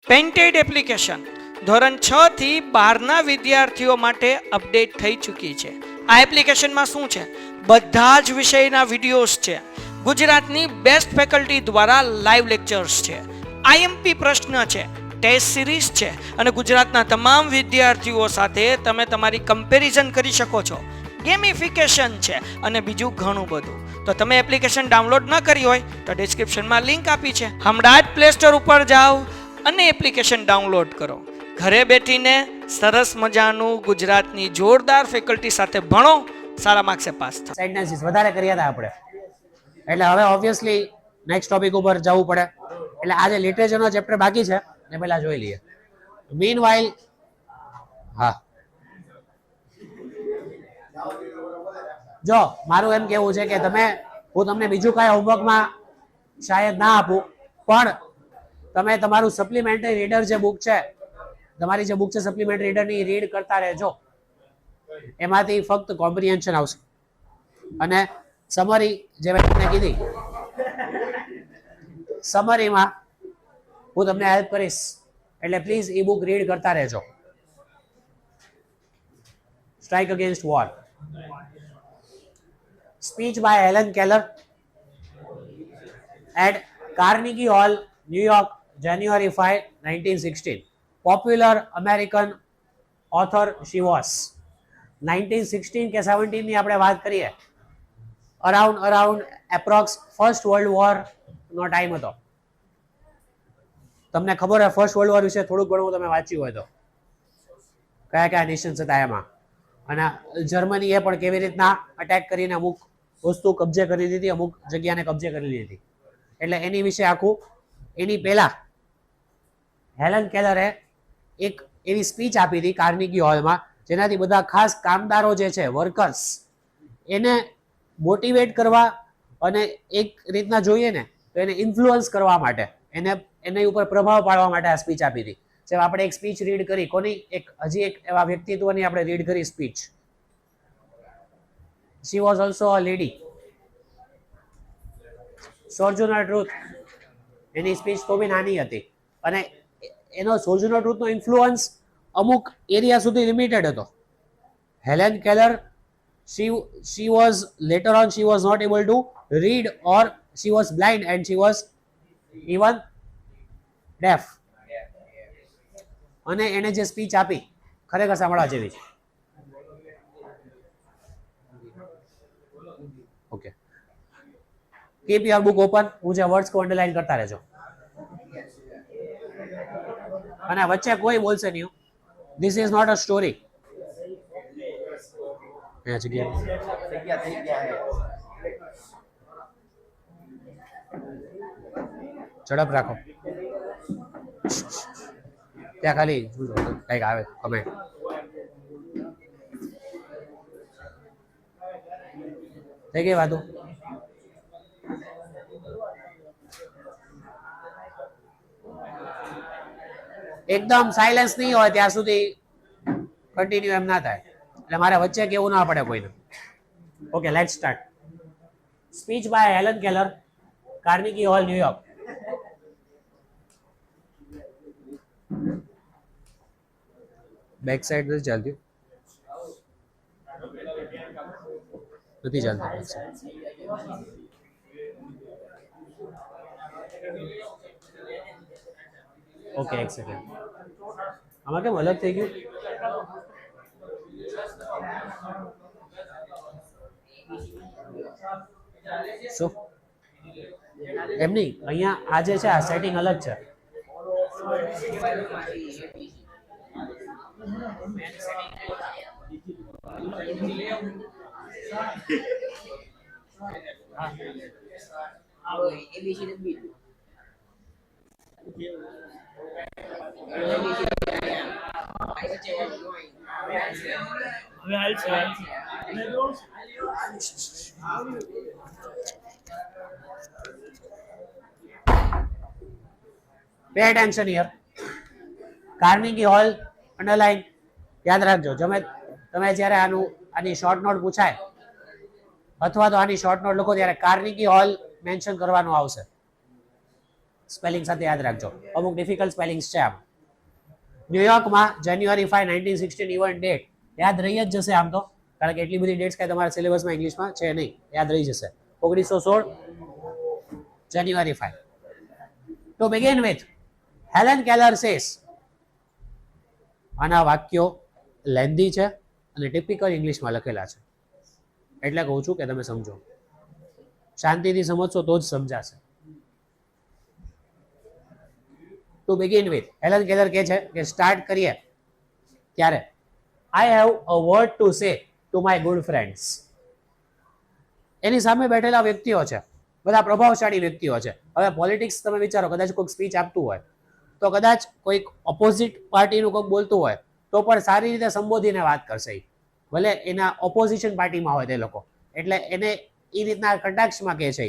Painted application ધોરણ 6 થી 12ના વિદ્યાર્થીઓ માટે અપડેટ થઈ ચૂકી છે. આ એપ્લિકેશનમાં શું છે? બધા જ વિષયના વિડીયોઝ છે. ગુજરાતની બેસ્ટ ફેકલ્ટી દ્વારા લાઈવ લેક્ચર્સ છે. આઈએમપી પ્રશ્ન છે, ટેસ્ટ સિરીઝ છે અને ગુજરાતના તમામ વિદ્યાર્થીઓ સાથે તમે તમારી કમ્પેરિઝન કરી શકો છો. ગેમિફિકેશન છે અને બીજું ઘણું બધું. તો તમે એપ્લિકેશન ડાઉનલોડ ન કરી હોય તો ડિસ્ક્રિપ્શનમાં લિંક આપી છે. હમણાં જ પ્લે સ્ટોર ઉપર જાઓ અને એપ્લિકેશન ડાઉનલોડ કરો. ઘરે બેઠીને સરસ મજાનું ગુજરાતની જોરદાર ફેકલ્ટી સાથે ભણો, સારા માર્ક્સે પાસ થાઓ. સેન્ટેન્સીસ વધારે કર્યા હતા આપણે, એટલે હવે ઓબ્વિયસલી નેક્સ્ટ ટોપિક ઉપર જવું પડે. એટલે આજે લિટરેચરનો ચેપ્ટર બાકી છે ને પહેલા જોઈ લઈએ. મીનવાઇલ હા, જો મારું એમ કેવું છે કે હું તમને બીજું કાંઈ હોમવર્કમાં શાયદ ના આપું, પણ તમે તમારું સપ્લિમેન્ટરી રીડર જે બુક છે, તમારી જે બુક છે સપ્લિમેન્ટરી રીડરની રીડ કરતા રહેજો. એમાંથી ફક્ત કોમ્પ્રિહેન્શન આવશે અને સમરી જે મેં તમને કીધી, સમરીમાં હું તમને હેલ્પ કરીશ. એટલે પ્લીઝ એ બુક રીડ કરતા રહેજો. Strike against war, speech by Helen Keller at Carnegie Hall, New York, January 5, 1916. Popular American author she was. 1916 કે 17 ની આપણે વાત કરીએ, around approx first world war નો ટાઈમ હતો. તમને ખબર હોય ફર્સ્ટ વર્લ્ડ વોર વિશે થોડુંક ઘણું તમે વાંચ્યું હોય તો, કયા કયા નેશન્સ હતા એમાં, અને જર્મનીએ પણ કેવી રીતના અટેક કરીને અમુક વસ્તુ કબજે કરી દીધી, અમુક જગ્યાને કબજે કરી લીધી. એટલે એની વિશે આખું, એની પહેલા હેલન કેલરે એક એવી સ્પીચ આપી હતી કાર્નેગી હોલમાં, જેનાથી બધા ખાસ કામદારો જે છે, વર્કર્સ, એને મોટિવેટ કરવા અને એક રીતના જોઈએ ને તો એને ઇન્ફ્લુઅન્સ કરવા માટે, એની ઉપર પ્રભાવ પાડવા માટે આ સ્પીચ આપી હતી. જેમ આપણે એક સ્પીચ રીડ કરી, કોની હજી એક એવા વ્યક્તિત્વની આપણે રીડ કરી speech. She was also a lady. Sojourner Truth, એની સ્પીચ તો બી નાની હતી અને એનો સોજર્નર ટ્રુથનો ઇન્ફ્લુઅન્સ અમુક એરિયા સુધી લિમિટેડ હતો. Helen Keller, she was later on she was not able to read, or she was blind and she was even deaf. અને એને જે સ્પીચ આપી ખરેખર સાંભળવા જેવી છે. Okay, keep your book open. હું જે વર્ડ્સ કો અંડરલાઈન કરતા રહેજો અને વચ્ચે કોઈ બોલશે નહીં. This is not a story. ઝડપ રાખો. ત્યાં ખાલી કઈક આવે કમેન્ટ. થઈ ગઈ વાતો? એકદમ સાયલેન્સ નહીં હોય ત્યાં સુધી કન્ટિન્યુ એમ ના થાય, એટલે મારે વચ્ચે કેવું ના પડે કોઈને. Okay, let's start. Speech by Helen Keller, Carnegie Hall, New York. Back side નથી ચાલતી, નથી ચાલતી. ઓકે, એક સેકન્ડ. આમાં કેમ અલગ થઈ ગયું? શું એમ નહીં, અહીંયા આ જે છે આ સેટિંગ અલગ છે. Pay attention here. Carnegie Hall underline યાદ રાખજો. તમે જ્યારે આની શોર્ટ નોટ પૂછાય અથવા તો આની શોર્ટ નોટ લખો ત્યારે કાર્નેગી હોલ મેન્શન કરવાનું આવશે. સ્પેલિંગ સાથે યાદ રાખજો, અમુક ડિફિકલ્ટ સ્પેલિંગ્સ છે આમ. ન્યુયોર્કમાં જાન્યુઆરી 5, 1916 ઇવન્ટ ડેટ યાદ રહી જ જશે આમ તો, કારણ કે એટલી બધી ડેટ્સ કાંઈ તમારા સિલેબસમાં ઇંગ્લિશમાં છે નહીં, યાદ રહી જશે. 1916 જાન્યુઆરી 5. To begin with, Helen Keller says, આના વાક્યો લેન્ધી છે અને ટિપિકલ ઇંગ્લિશમાં લખેલા છે, એટલે કહું છું કે તમે સમજો, શાંતિથી સમજશો તો જ સમજાશે. To begin with, Helen Keller કહે છે કે સ્ટાર્ટ કરીએ ત્યારે I have a word to say to my good friends. એની સામે બેઠેલા વ્યક્તિઓ છે, બધા પ્રભાવશાળી વ્યક્તિઓ છે. હવે પોલિટિક્સ તમે વિચારો, કદાચ કોઈક સ્પીચ આપતું હોય તો કદાચ કોઈક ઓપોઝિટ પાર્ટીનું કોઈક બોલતું હોય તો પણ સારી રીતે સંબોધીને વાત કરશે, ભલે એના ઓપોઝિશન પાર્ટીમાં હોય તે લોકો, એટલે એને એ રીતના કટાક્ષમાં કહે છે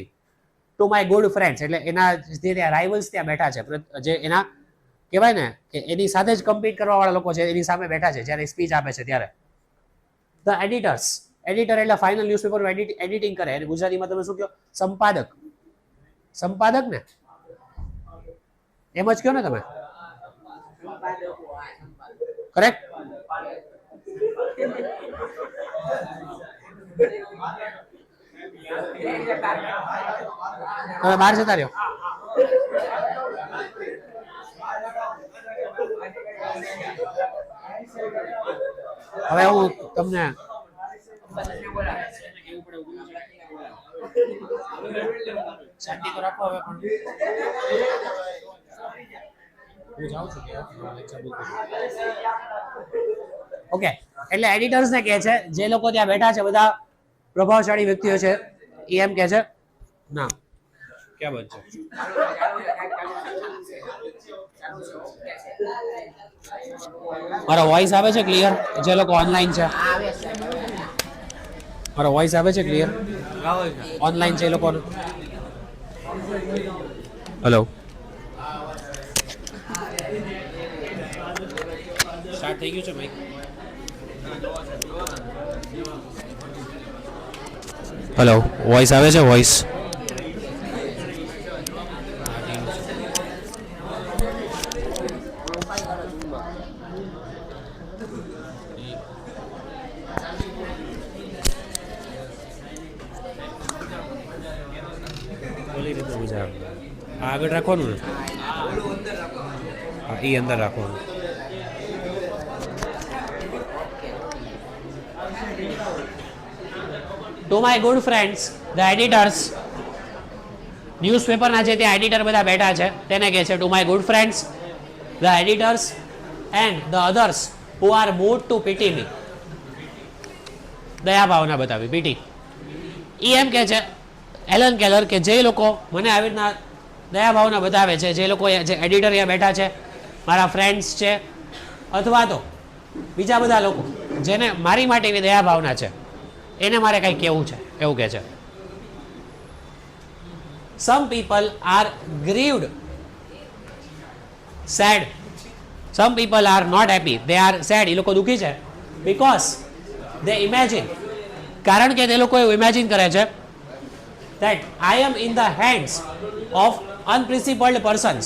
ટુ માય ગુડ ફ્રેન્ડ્સ, એટલે એના જે ત્યાં રાઇવલ્સ ત્યાં બેઠા છે, જે એના કહેવાય ને કે એની સાથે જ કમ્પીટ કરવાવાળા લોકો છે, એની સામે બેઠા છે જ્યારે સ્પીચ આપે છે ત્યારે. ધ એડિટર્સ, એડિટર એટલે ફાઇનલ ન્યૂઝપેપરનું એડિટિંગ કરે, અને ગુજરાતીમાં તમે શું કહો? સંપાદક. સંપાદક ને એમ જ કહો ને તમે, કરેક્ટ? તમે બહાર જતા રહ્યો. હવે હું તમને શાંતિ તો રાખો હવે, પણ હું જાઉં છું કે ઓકે. એટલે એડિટર્સને કહે છે, જે લોકો ત્યાં બેઠા છે બધા પ્રભાવશાળી વ્યક્તિઓ છે, એ એમ કહે છે ના ક્યાં બનશે. મારો વોઇસ આવે છે ક્લિયર? જે લોકો ઓનલાઈન છે, મારો વોઇસ આવે છે ક્લિયર? ઓનલાઈન છે એ લોકોને. હેલો, સ્ટાર્ટ થઈ ગયું છે માઈક? હેલો, વોઇસ આવે છે? વોઇસ આગળ રાખવાનું ને, હા એ અંદર રાખવાનું. To my good friends the editors, ન્યૂઝપેપરના જે ત્યાં એડિટર બધા બેઠા છે તેને કહે છે to my good friends the editors and the others who are moved to pity me. દયા ભાવના બતાવી, પીટી. એ એમ કહે છે હેલન કેલર કે જે લોકો મને આવી રીતના દયા ભાવના બતાવે છે, જે લોકો જે એડિટર અહીંયા બેઠા છે, મારા ફ્રેન્ડ્સ છે, અથવા તો બીજા બધા લોકો જેને મારી માટે એવી દયા ભાવના છે, એને મારે કંઈ કહેવું છે, એવું કહે છે. Some people are grieved, sad. Some people are not happy, they are sad. એ લોકો દુઃખી છે બીકોઝ દે ઇમેજિન, કારણ કે તે લોકો એવું ઇમેજિન કરે છે that I am in the hands of unprincipled persons.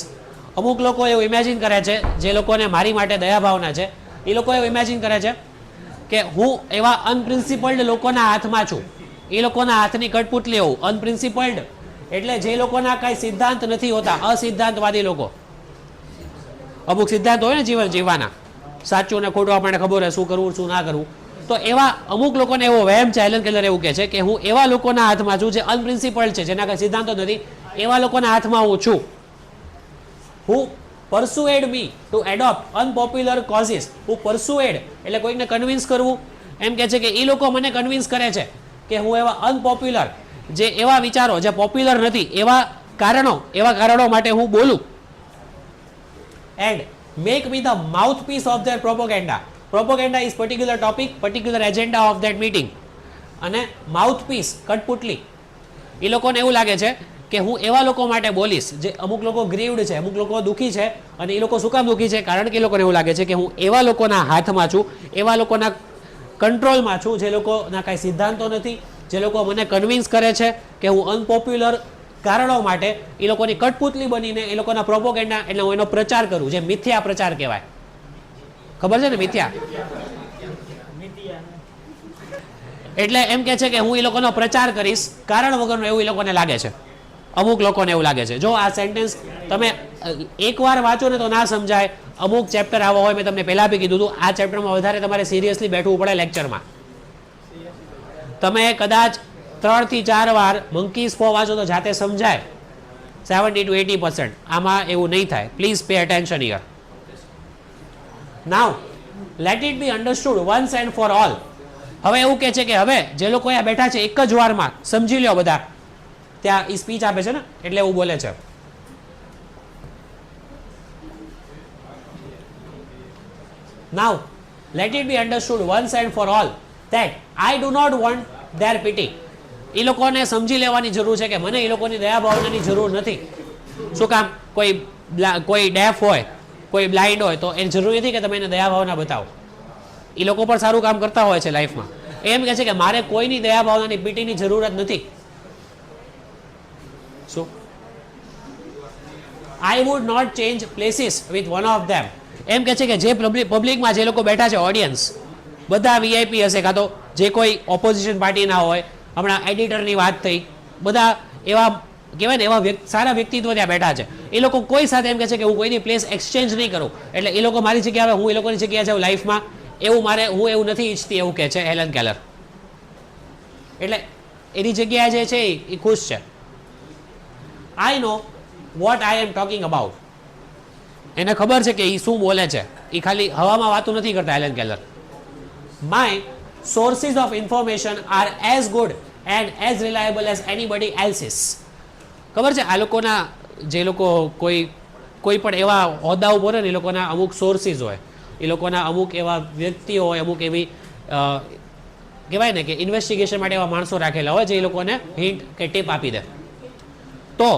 અમુક લોકો એવું ઇમેજિન કરે છે, જે લોકોને મારી માટે દયા ભાવના છે, એ લોકો એવું ઇમેજિન કરે છે કે હું એવા અનપ્રિન્સિપલ્ડ લોકોના હાથમાં છું, એ લોકોના હાથની કઠપુતલી હોઉં. અનપ્રિન્સિપલ્ડ એટલે જે લોકોના કાંઈ સિદ્ધાંત નથી હોતા, અસિદ્ધાંતવાદી લોકો. અમુક સિદ્ધાંત હોય ને જીવન જીવવાના, સાચું ને ખોટું આપણને ખબર હોય, શું કરવું શું ના કરવું. તો એવા અમુક લોકોને એવો વહેમ છે, હેલન કેલર એવું કહે છે કે હું એવા લોકોના હાથમાં છું જે અનપ્રિન્સિપલ્ડ છે, જેના કાંઈ સિદ્ધાંતો નથી, એવા લોકોના હાથમાં હું છું. Who persuaded me to adopt unpopular causes. હું પરસ્યુએડ એટલે કોઈકને કન્વિન્સ કરવું, એમ કહે છે કે એ લોકો મને કન્વિન્સ કરે છે કે હું એવા અનપોપ્યુલર, જે એવા વિચારો જે પોપ્યુલર નથી, એવા કારણો માટે હું બોલું. And make me the માઉથપીસ of their propaganda. Propaganda is particular topic, particular agenda of that meeting. અને માઉથપીસ, કઠપુતલી, એ લોકોને એવું લાગે છે કે હું એવા લોકો માટે બોલીશ, જે અમુક લોકો ગ્રીવડ છે, અમુક લોકો દુઃખી છે. અને એ લોકો શું કામ દુઃખી છે? કારણ કે એ લોકોને એવું લાગે છે કે હું એવા લોકોના હાથમાં છું, એવા લોકોના કંટ્રોલમાં છું, જે લોકોના કાંઈ સિદ્ધાંતો નથી, જે લોકો મને કન્વિન્સ કરે છે કે હું અનપોપ્યુલર કારણો માટે એ લોકોની કઠપૂતલી બનીને એ લોકોના પ્રોપોગેન્ડા એટલે હું એનો પ્રચાર કરું, જે મિથ્યા પ્રચાર કહેવાય. ખબર છે ને મિથ્યા? એટલે એમ કે છે કે હું એ લોકોનો પ્રચાર કરીશ કારણ વગરનો, એવું એ લોકોને લાગે છે. અમુક લોકોને એવું લાગે છે. જો આ સેન્ટેન્સ તમે એકવાર વાંચો ને તો ના સમજાય. અમુક ચેપ્ટર આવો હોય, મેં તમને પહેલા બી કીધું હતું, આ ચેપ્ટરમાં વધારે તમારે સિરિયસલી બેઠવું પડે લેક્ચરમાં. તમે કદાચ 3 થી 4 વાર મંકીઝ પો વાંચો તો જાતે સમજાય 70 to 80%. આમાં એવું નહીં થાય. Please pay attention here. Now let it be understood once and for all. હવે એવું કહે છે કે હવે જે લોકો અહીંયા બેઠા છે એક જ વારમાં સમજી લ્યો બધા. ત્યાં એ સ્પીચ આપે છે ને એટલે એવું બોલે છે. Now, let it be understood once and for all that I do not want their pity. એ લોકોને સમજી લેવાની જરૂર છે કે મને એ લોકોની દયા ભાવનાની જરૂર નથી. શું કામ? કોઈ ડેફ હોય, કોઈ બ્લાઇન્ડ હોય તો એની જરૂર નથી કે તમે એને દયા ભાવના બતાવો. એ લોકો પણ સારું કામ કરતા હોય છે લાઈફમાં. એમ કહે છે કે મારે કોઈની દયા ભાવનાની પીટીની જરૂરત નથી. શું? I would not change places with one of them. એમ કે છે કે જે પબ્લિકમાં જે લોકો બેઠા છે, ઓડિયન્સ બધા વીઆઈપી હશે, કાં તો જે કોઈ ઓપોઝિશન પાર્ટીના હોય, હમણાં એડિટરની વાત થઈ, બધા એવા કહેવાય ને એવા સારા વ્યક્તિત્વ ત્યાં બેઠા છે. એ લોકો કોઈ સાથે એમ કહે છે કે હું કોઈની પ્લેસ એક્સચેન્જ નહીં કરું, એટલે એ લોકો મારી જગ્યાએ આવે, હું એ લોકોની જગ્યાએ જાઉં લાઈફમાં, એવું હું એવું નથી ઈચ્છતી, એવું કહે છે હેલન કેલર. એટલે એની જગ્યાએ જે છે એ ખુશ છે. I know what I am talking about. એને ખબર છે કે એ શું બોલે છે. એ ખાલી હવામાં વાતું નથી કરતા Helen Keller. My sources of information are as good and as reliable as anybody else's. ખબર છે આ લોકોના, જે લોકો કોઈ પણ એવા હોદ્દા ઉપર હોય ને, એ લોકોના અમુક સોર્સિસ હોય, એ લોકોના અમુક એવા વ્યક્તિઓ હોય, અમુક એવી કહેવાય ને કે ઇન્વેસ્ટિગેશન માટે એવા માણસો રાખેલા હોય જે એ લોકોને હિન્ટ કે ટીપ આપી દે. તો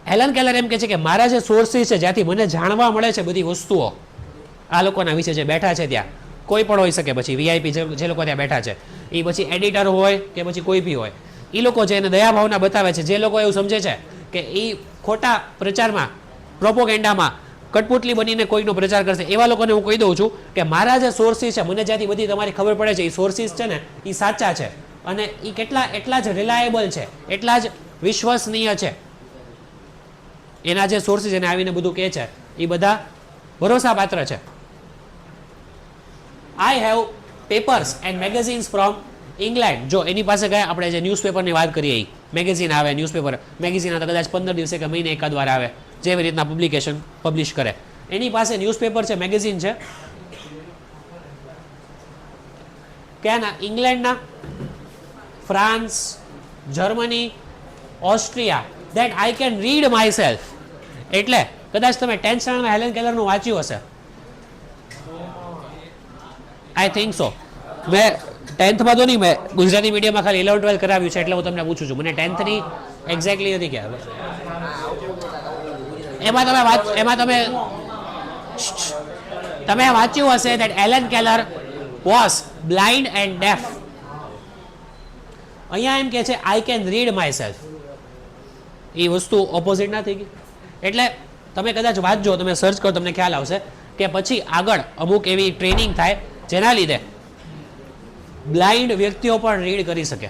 હેલન કેલર એમ કહે છે કે મારા જે સોર્સિસ છે, જ્યાંથી મને જાણવા મળે છે બધી વસ્તુઓ આ લોકોના વિશે જે બેઠા છે ત્યાં, કોઈ પણ હોઈ શકે, પછી વીઆઈપી જે લોકો ત્યાં બેઠા છે, એ પછી એડિટર હોય કે પછી કોઈ બી હોય, એ લોકો જે એને દયા ભાવના બતાવે છે, જે લોકો એવું સમજે છે કે એ ખોટા પ્રચારમાં, પ્રોપોગેન્ડામાં કઠપૂતલી બનીને કોઈનો પ્રચાર કરશે, એવા લોકોને હું કહી દઉં છું કે મારા જે સોર્સિસ છે, મને જ્યાંથી બધી તમારી ખબર પડે છે, એ સોર્સિસ છે ને એ સાચા છે અને એ એટલા જ રિલાયેબલ છે, એટલા જ વિશ્વસનીય છે. એના જે સોર્સિસ એને આવીને બધું કહે છે એ બધા ભરોસાપાત્ર છે. I have papers and magazines from England. જો એની પાસે ગયા, આપણે જે ન્યૂઝપેપરની વાત કરીએ, એ મેગેઝિન આવે, ન્યૂઝપેપર મેગેઝિન તો કદાચ 15 દિવસે કે મહિને એકાદ વાર આવે, જેવી રીતના પબ્લિકેશન પબ્લિશ કરે. એની પાસે ન્યૂઝપેપર છે, મેગેઝિન છે. ક્યાંના? ઇંગ્લેન્ડના, France, Germany, Austria. That I can read myself. એટલે કદાચ તમે 10th સ્ટાન્ડર્ડમાં હેલન કેલરનું વાંચ્યું હશે, આઈ થિંક સો. મેં 10thમાં તો નહીં, મેં ગુજરાતી મીડિયમમાં ખાલી 11-12 કરાવ્યું છે, એટલે હું તમને પૂછું છું. મને 10thની એક્ઝેક્ટલી નથી ખ્યાલ. એમાં તમે વાંચ્યું હશે that Helen Keller was blind and deaf. અહીંયા એમ કે છે I can read myself. એ વસ્તુ ઓપોઝિટ ના થઈ ગઈ. એટલે તમે કદાચ વાંચજો, તમે સર્ચ કરો, તમને ખ્યાલ આવશે કે પછી આગળ અમુક એવી ટ્રેનિંગ થાય જેના લીધે બ્લાઇન્ડ વ્યક્તિઓ પણ રીડ કરી શકે.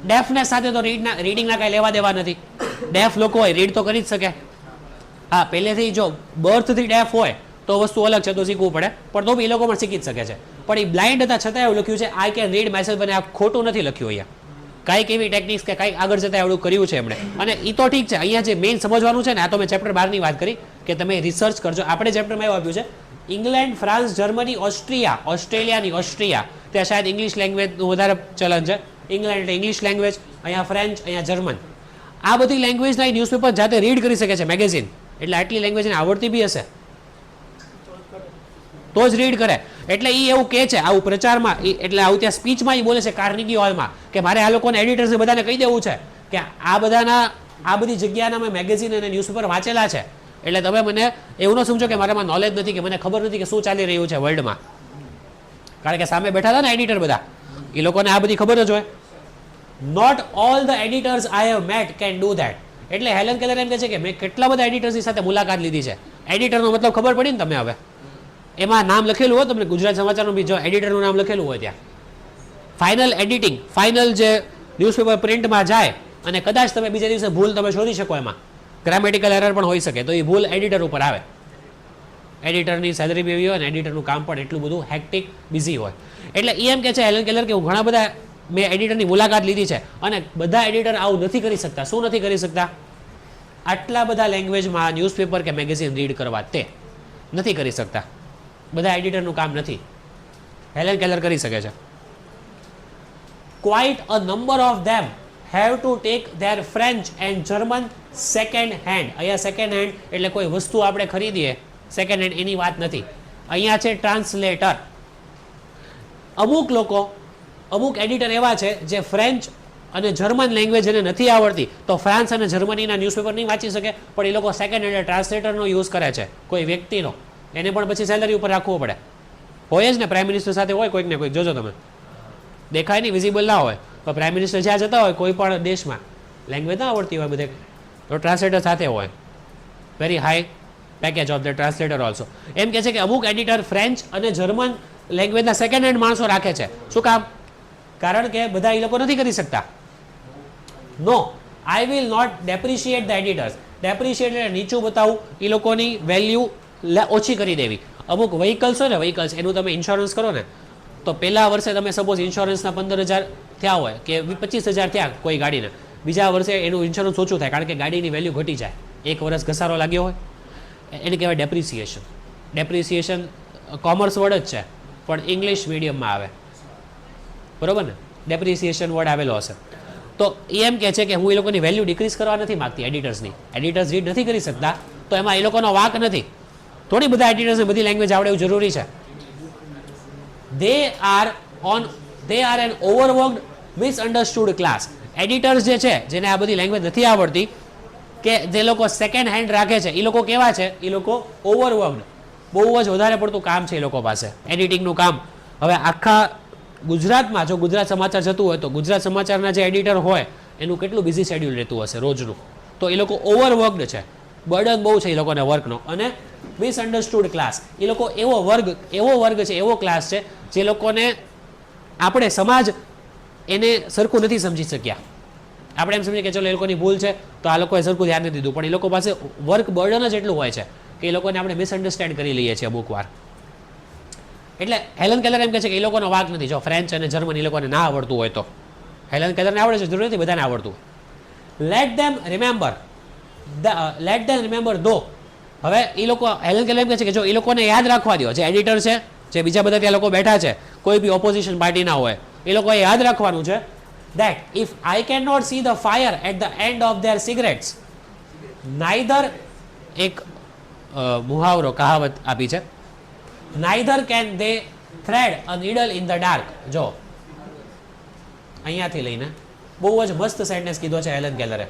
ડેફનેસ સાથે તો રીડિંગના કાંઈ લેવા દેવા નથી. ડેફ લોકો હોય રીડ તો કરી જ શકે. હા, પહેલેથી જો બર્થથી ડેફ હોય તો વસ્તુ અલગ છે, તો શીખવું પડે, પણ તો બી એ લોકો પણ શીખી જ શકે છે. પણ એ બ્લાઇન્ડ હતા છતાં એવું લખ્યું છે આઈ કેન રીડ માયસેલ્ફ, અને આ ખોટું નથી લખ્યું અહીંયા. કાંઈક એવી ટેકનિક્સ કે કાંઈક આગળ જતાં એવડું કર્યું છે એમણે. અને એ તો ઠીક છે, અહીંયા જે મેઇન સમજવાનું છે ને, આ તો મેં ચેપ્ટર 12ની વાત કરી કે તમે રિસર્ચ કરજો. આપણે ચેપ્ટરમાં એવું આપ્યું છે England, France, Germany, Austria, Australia, ત્યાં શાયદ ઇંગ્લિશ લેંગ્વેજનું વધારે ચલન છે. ઇંગ્લેન્ડ એટલે ઇંગ્લિશ લેંગ્વેજ, અહીંયા ફ્રેન્ચ, અહીંયા જર્મન. આ બધી લેંગ્વેજના ન્યૂઝપેપર જાતે રીડ કરી શકે છે, મેગેઝિન. એટલે આટલી લેંગ્વેજને આવડતી બી હશે તો જ રીડ કરે. એટલે એ એવું કહે છે આવું પ્રચારમાં, એટલે આવું ત્યાં સ્પીચમાં એ બોલે છે કાર્નેગી હોલમાં કે મારે આ લોકોને એડિટર્સને બધાને કહી દેવું છે કે આ બધી જગ્યાના મેં મેગેઝિન અને ન્યૂઝપેપર વાંચેલા છે. એટલે તમે મને એવું ન સમજો કે મારામાં નોલેજ નથી, કે મને ખબર નથી કે શું ચાલી રહ્યું છે વર્લ્ડમાં. કારણ કે સામે બેઠા હતા ને એડિટર બધા, એ લોકોને આ બધી ખબર જ હોય. Not all the editors I have met can do that. એટલે હેલન કેલર એમ કહે છે કે મેં કેટલા બધા એડિટર્સની સાથે મુલાકાત લીધી છે. એડિટરનો મતલબ ખબર પડી ને તમે હવે? એમાં નામ લખેલું હોય તમને ગુજરાત સમાચારનું બી જો એડિટરનું નામ લખેલું હોય ત્યાં ફાઇનલ એડિટિંગ, ફાઇનલ જે ન્યૂઝપેપર પ્રિન્ટમાં જાય અને કદાચ તમે બીજા દિવસે ભૂલ તમે શોધી શકો, એમાં ગ્રામેટિકલ એરર પણ હોઈ શકે, તો એ ભૂલ એડિટર ઉપર આવે. એડિટરની સેલરી બી એવી હોય ને એડિટરનું કામ પણ એટલું બધું હેક્ટિક બિઝી હોય. એટલે એ એમ કે છે હેલન કેલર કે હું ઘણા બધા મેં એડિટરની મુલાકાત લીધી છે અને બધા એડિટર આવું નથી કરી શકતા. શું નથી કરી શકતા? આટલા બધા લેંગ્વેજમાં ન્યૂઝપેપર કે મેગેઝિન રીડ કરવા તે નથી કરી શકતા. બધા એડિટરનું કામ નથી. હેલન કેલર કરી શકે છે. Quite a number of them have to take their French and German second hand. અહીંયા સેકન્ડ હેન્ડ એટલે કોઈ વસ્તુ આપણે ખરીદીએ સેકન્ડ હેન્ડ એની વાત નથી. અહીંયા છે ટ્રાન્સલેટર. અમુક લોકો, અમુક એડિટર એવા છે જે ફ્રેન્ચ અને જર્મન લેંગ્વેજ એને નથી આવડતી તો ફ્રાન્સ અને જર્મનીના ન્યૂઝપેપર નહીં વાંચી શકે, પણ એ લોકો સેકન્ડ હેન્ડ ટ્રાન્સલેટરનો યુઝ કરે છે કોઈ વ્યક્તિનો. એને પણ પછી સેલરી ઉપર રાખવું પડે. હોય જ ને, પ્રાઇમ મિનિસ્ટર સાથે હોય કોઈક ને કોઈક. જોજો તમે, દેખાય નહીં, વિઝિબલ ના હોય, પણ પ્રાઇમ મિનિસ્ટર જ્યાં જતા હોય કોઈ પણ દેશમાં લેંગ્વેજ ના આવડતી હોય બધે, તો ટ્રાન્સલેટર સાથે હોય. Very high package of the translator also. એમ કહે છે કે અમુક એડિટર ફ્રેન્ચ અને જર્મન લેંગ્વેજના સેકન્ડ હેન્ડ માણસો રાખે છે. શું કામ? કારણ કે બધા એ લોકો નથી કરી શકતા. No, I will not depreciate the editors. Depreciate એટલે નીચું બતાવું, એ લોકોની વેલ્યુ ઓછી કરી દેવી. અમુક વ્હીકલ્સ હોય ને, વ્હીકલ્સ એનું તમે ઇન્સ્યોરન્સ કરો ને, તો પહેલા વર્ષે તમે સપોઝ ઇન્સ્યોરન્સના 15,000 થયા હોય કે 25,000 થયા કોઈ ગાડીના, બીજા વર્ષે એનું ઇન્સ્યોરન્સ ઓછું થાય કારણ કે ગાડીની વેલ્યુ ઘટી જાય. એક વર્ષ ઘસારો લાગ્યો હોય એને કહેવાય ડેપ્રિસિએશન. ડેપ્રિસિએશન કોમર્સ વર્ડ જ છે પણ ઇંગ્લિશ મીડિયમમાં આવે, બરોબર ને? ડેપ્રિસિએશન વર્ડ આવેલો હશે. તો એ એમ કહે છે કે હું એ લોકોની વેલ્યુ ડિક્રીઝ કરવા નથી માગતી એડિટર્સની. એડિટર્સ રીડ નથી કરી શકતા તો એમાં એ લોકોનો વાંક નથી. થોડી બધા એડિટર્સને બધી લેંગ્વેજ આવડે એવું જરૂરી છે. They are an overworked, misunderstood class. Editors જે છે જેને આ બધી લેંગ્વેજ નથી આવડતી કે જે લોકો સેકન્ડ હેન્ડ રાખે છે, એ લોકો કેવા છે? એ લોકો ઓવરવર્કડ, બહુ જ વધારે પડતું કામ છે એ લોકો પાસે, એડિટિંગનું કામ. હવે આખા ગુજરાતમાં જો ગુજરાત સમાચાર જતું હોય તો ગુજરાત સમાચારના જે એડિટર હોય એનું કેટલું બિઝી શેડ્યુલ રહેતું હશે રોજનું. તો એ લોકો ઓવરવર્કડ છે, બર્ડન બહુ છે એ લોકોને વર્કનો. અને મિસઅન્ડરસ્ટુડ ક્લાસ, એ લોકો એવો વર્ગ છે, એવો ક્લાસ છે જે લોકોને આપણે સમાજ એને સરખું નથી સમજી શક્યા. આપણે એમ સમજીએ કે ચલો એ લોકોની ભૂલ છે તો આ લોકોએ સરખું ધ્યાન નથી દીધું, પણ એ લોકો પાસે વર્ક બર્ડન જ એટલું હોય છે કે એ લોકોને આપણે મિસઅન્ડરસ્ટેન્ડ કરી લઈએ છીએ અમુક વાર. એટલે હેલન કેલર એમ કહે છે કે એ લોકોનો વાંક નથી જો ફ્રેન્ચ અને જર્મન એ લોકોને ના આવડતું હોય તો. હેલન કેલરને આવડે છે, જરૂર નથી બધાને આવડતું. લેટ ધેમ રિમેમ્બર ધો. હવે એ લોકો, હેલન કેલર એમ કહે છે કે જો એ લોકોને યાદ રાખવા દો, જે એડિટર છે, જે બીજા બધા ત્યાં લોકો બેઠા છે, કોઈ બી ઓપોઝિશન પાર્ટીના હોય, એ લોકોએ યાદ રાખવાનું છે that if I cannot see the fire at the end of their cigarettes, neither, એક મુહાવરો કહાવત આપી છે, neither can they thread a needle in the dark. જો અહીંયાથી લઈને બહુ જ મસ્ત સેન્ટેન્સ કીધો છે હેલન કેલરે.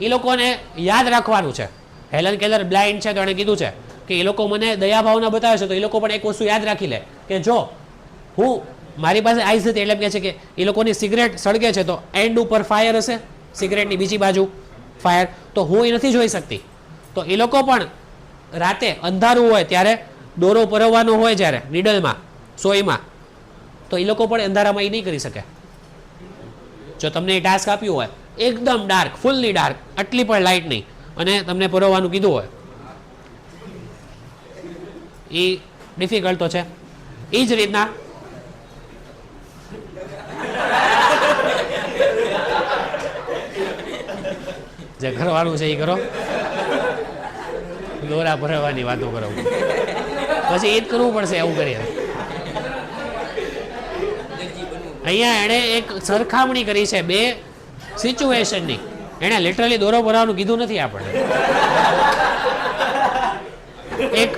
એ લોકોને યાદ રાખવાનું છે. હેલન કેલર બ્લાઇન્ડ છે તો એણે કીધું છે કે એ લોકો મને દયા ભાવના બતાવે છે તો એ લોકો પણ એક વસ્તુ યાદ રાખી લે કે જો હું, મારી પાસે આઈસ નથી એટલે કહે છે કે એ લોકોની સિગરેટ સળગે છે તો એન્ડ ઉપર ફાયર હશે, સિગરેટની બીજી બાજુ ફાયર, તો હું એ નથી જોઈ શકતી. તો એ લોકો પણ રાતે અંધારું હોય ત્યારે દોરો પરવવાનો હોય જ્યારે નીડલમાં, સોયમાં, તો એ લોકો પણ અંધારામાં એ નહીં કરી શકે. જો તમને એ ટાસ્ક આપ્યું હોય એકદમ ડાર્ક, ફૂલ્લી ડાર્ક, આટલી પણ લાઇટ નહીં, અને તમને પરવવાનું કીધું હોય, એ ડિફિકલ્ટ તો છે. એ જ રીતના જે કરવાનું છે એ કરો, દોરા ભરવાની વાતો કરો, પછી એ જ કરવું પડશે એવું કરીએ. અહીંયા એણે એક સરખામણી કરી છે બે સિચ્યુએશનની. એણે લિટરલી દોરો ભરવાનું કીધું નથી આપણને. એક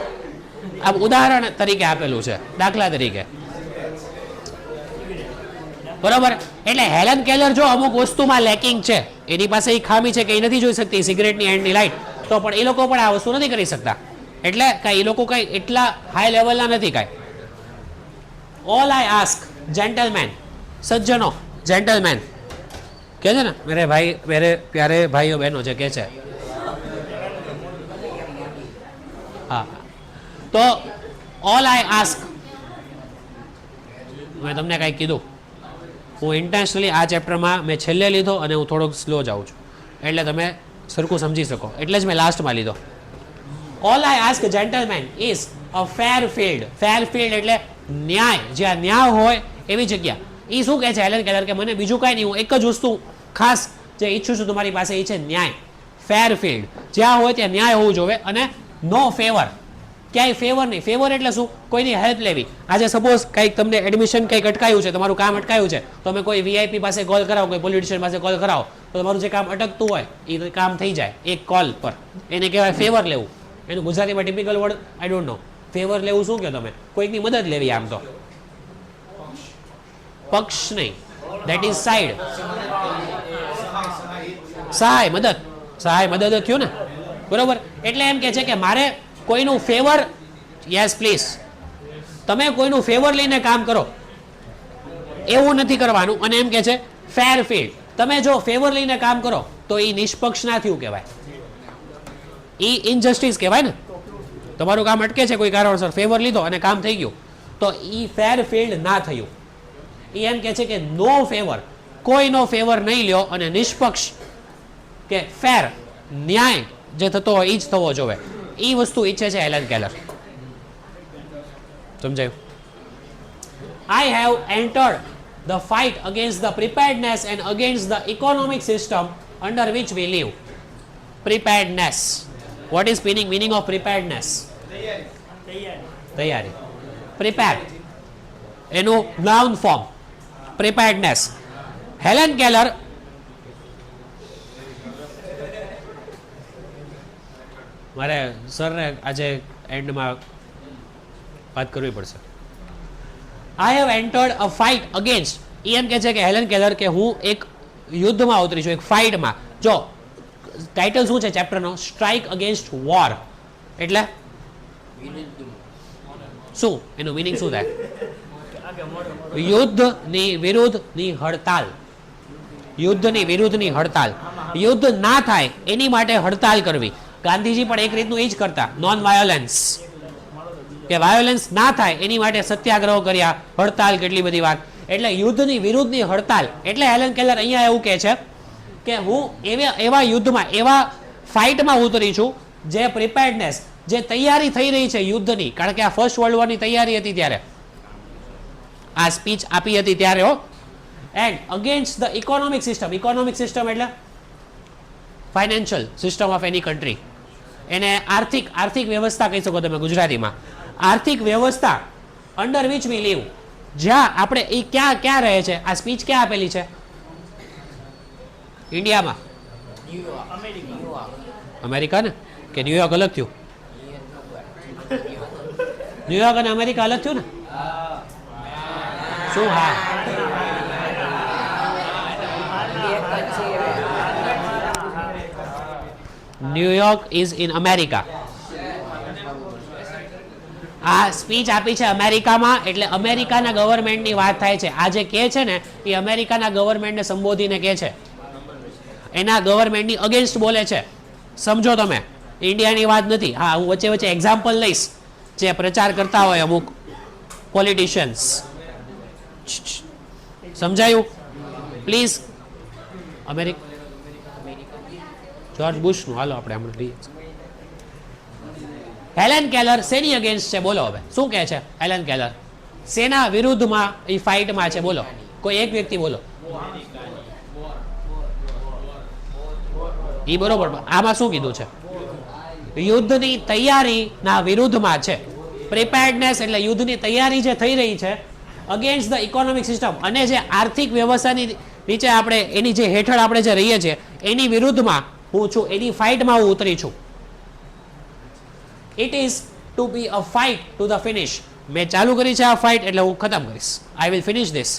ઉદાહરણ તરીકે આપેલું છે, દાખલા તરીકે, બરોબર? એટલે હેલન કેલર જો અમુક વસ્તુમાં લેકિંગ છે, એની પાસે એ ખામી છે કે એ નથી જોઈ શકતી સિગરેટની એન્ડની લાઇટ, તો પણ એ લોકો પણ આ વસ્તુ નથી કરી શકતા. એટલે કાંઈ એ લોકો કાંઈ એટલા હાઈ લેવલના નથી કાંઈ. ઓલ આઈ આસ્ક જેન્ટલમેન, સજ્જનો, જેન્ટલમેન, કહે છે ને મેરે પ્યારે ભાઈઓ બહેનો જે કહે છે. હા, તો ઓલ આઈ આસ્ક, મેં તમને કાંઈક કીધું, હું ઇન્ટેન્શનલી આ ચેપ્ટરમાં મેં છેલ્લે લીધો અને હું થોડોક સ્લો જાઉં છું એટલે તમે સરખું સમજી શકો, એટલે જ મેં લાસ્ટમાં લીધો. All I ask gentleman is a fair field. Fair field એટલે ન્યાય, જ્યાં ન્યાય હોય એવી જગ્યા. એ શું કહે છે હેલન કેલર કે મને બીજું કાંઈ નહીં, હું એક જ વસ્તુ ખાસ જે ઈચ્છું છું તમારી પાસે એ છે ન્યાય. ફેર ફિલ્ડ, જ્યાં હોય ત્યાં ન્યાય હોવું જોઈએ અને નો ફેવર, ક્યાંય ફેવર નહીં. ફેવર એટલે શું? કોઈની હેલ્પ લેવી. આજે સપોઝ કંઈક તમને એડમિશન કંઈક અટકાયું છે, તમારું કામ અટકાયું છે, તો તમે કોઈ વીઆઈપી પાસે કોલ કરાવો, કોઈ પોલિટિશિયન પાસે કોલ કરાવો, તો તમારું જે કામ અટકતું હોય એ કામ થઈ જાય એક કોલ પર. એને કહેવાય ફેવર લેવું. એનું ગુજરાતીમાં typical word I don't know. Favour લેવું શું કહો તમે? કોઈકની મદદ લેવી. આમ તો પક્ષ નહીં, ધેટ ઇઝ સાઈડ. સહાય, મદદ. સહાય મદદ જ થયું ને, બરોબર? એટલે એમ કે છે કે મારે કોઈનું ફેવર, યસ પ્લીઝ, તમે કોઈનું ફેવર લઈને કામ કરો એવું નથી કરવાનું. અને એમ કે છે ફેર ફિલ્ડ, તમે જો ફેવર લઈને કામ કરો તો એ નિષ્પક્ષ ના થયું કહેવાય, એ ઇનજસ્ટિસ કહેવાય ને. તમારું કામ અટકે છે કોઈ કારણસર, ફેવર લીધો અને કામ થઈ ગયું તો એ ફેર ફિલ્ડ ના થયું. એ એમ કે છે કે નો ફેવર, કોઈનો ફેવર નહીં લ્યો અને નિષ્પક્ષ કે ફેર, ન્યાય જે થતો હોય એ જ થવો જોઈએ. એ વસ્તુ ઈચ્છે છે હેલન કેલર. સમજાયું? I have entered the fight against the preparedness and against the economic system under which we live. Preparedness, what is meaning of preparedness? તૈયારી. પ્રિપેર એનું noun form preparedness. Helen Keller મારે સરને આજે એન્ડમાં વાત કરવી પડશે. I have entered a fight against, એ એમ કે છે કે હેલન કેલર કે હું એક યુદ્ધમાં ઉતરી છું, એક ફાઇટમાં. જો ટાઇટલ શું છે ચેપ્ટરનો? Strike against war. એટલે શું એનું મિનિંગ શું થાય? યુદ્ધની વિરુદ્ધની હડતાલ. યુદ્ધની વિરુદ્ધની હડતાલ. યુદ્ધ ના થાય એની માટે હડતાલ કરવી. ગાંધીજી પણ એક રીતનું એ જ કરતા, નોન વાયોલન્સ, કે વાયોલન્સ ના થાય એની માટે સત્યાગ્રહ કર્યા, હડતાલ, કેટલી બધી વાત. એટલે યુદ્ધની વિરુદ્ધની હડતાલ. એટલે હેલન કેલર અહીંયા એવું કહે છે કે હું એવા યુદ્ધમાં, એવા ફાઇટમાં ઉતરી છું જે પ્રિપેર્ડનેસ, જે તૈયારી થઈ રહી છે યુદ્ધની. કારણ કે આ ફર્સ્ટ વર્લ્ડ વોરની તૈયારી હતી ત્યારે આ સ્પીચ આપી હતી ત્યારે. And against the economic system. Economic system એટલે financial system of any country. એને આર્થિક વ્યવસ્થા કહી શકો તમે ગુજરાતીમાં. આર્થિક વ્યવસ્થા અંડર વિચ વી લીવ, જ્યાં આપણે એ ક્યાં રહે છે. આ સ્પીચ ક્યાં આપેલી છે? ઇન્ડિયામાં. અમેરિકા ને? કે ન્યુયોર્ક અલગ થયું? ન્યુયોર્ક અને અમેરિકા અલગ થયું ને? શું? હા, ન્યુયોર્ક ઇઝ ઇન અમેરિકા. આ સ્પીચ આપી છે અમેરિકામાં, એટલે અમેરિકાના ગવર્મેન્ટની વાત થાય છે. આ જે કહે છે ને એ અમેરિકાના ગવર્મેન્ટને સંબોધીને કહે છે, એના ગવર્મેન્ટની અગેન્સ્ટ બોલે છે. સમજો તમે, ઇન્ડિયાની વાત નથી. હા, હું વચ્ચે વચ્ચે એક્ઝામ્પલ લઈશ જે પ્રચાર કરતા હોય અમુક પોલિટિશિયન્સ. સમજાયું? પ્લીઝ. જોર્જ બુશનું હાલો આપણે હમણાં લઈએ. હેલન કેલર શેની અગેન્સ્ટ છે બોલો? હવે શું કહે છે હેલન કેલર? શેના વિરુદ્ધમાં એ ફાઇટમાં છે બોલો? કોઈ એક વ્યક્તિ બોલો. એ બરોબર. આમાં શું કીધું છે? યુદ્ધની તૈયારીના વિરુદ્ધમાં છે. પ્રિપેર્ડનેસ એટલે યુદ્ધની તૈયારી જે થઈ રહી છે અગેન્સ્ટ ધ ઇકોનોમિક સિસ્ટમ, અને જે આર્થિક વ્યવસ્થાની નીચે આપણે, એની જે હેઠળ આપણે જે રહીએ છીએ એની વિરુદ્ધમાં હું છું, એની ફાઇટમાં હું ઉતરી છું. It is to be a fight to the finish. મેં ચાલુ કરી છે આ ફાઇટ એટલે હું ખતમ કરીશ. I will finish this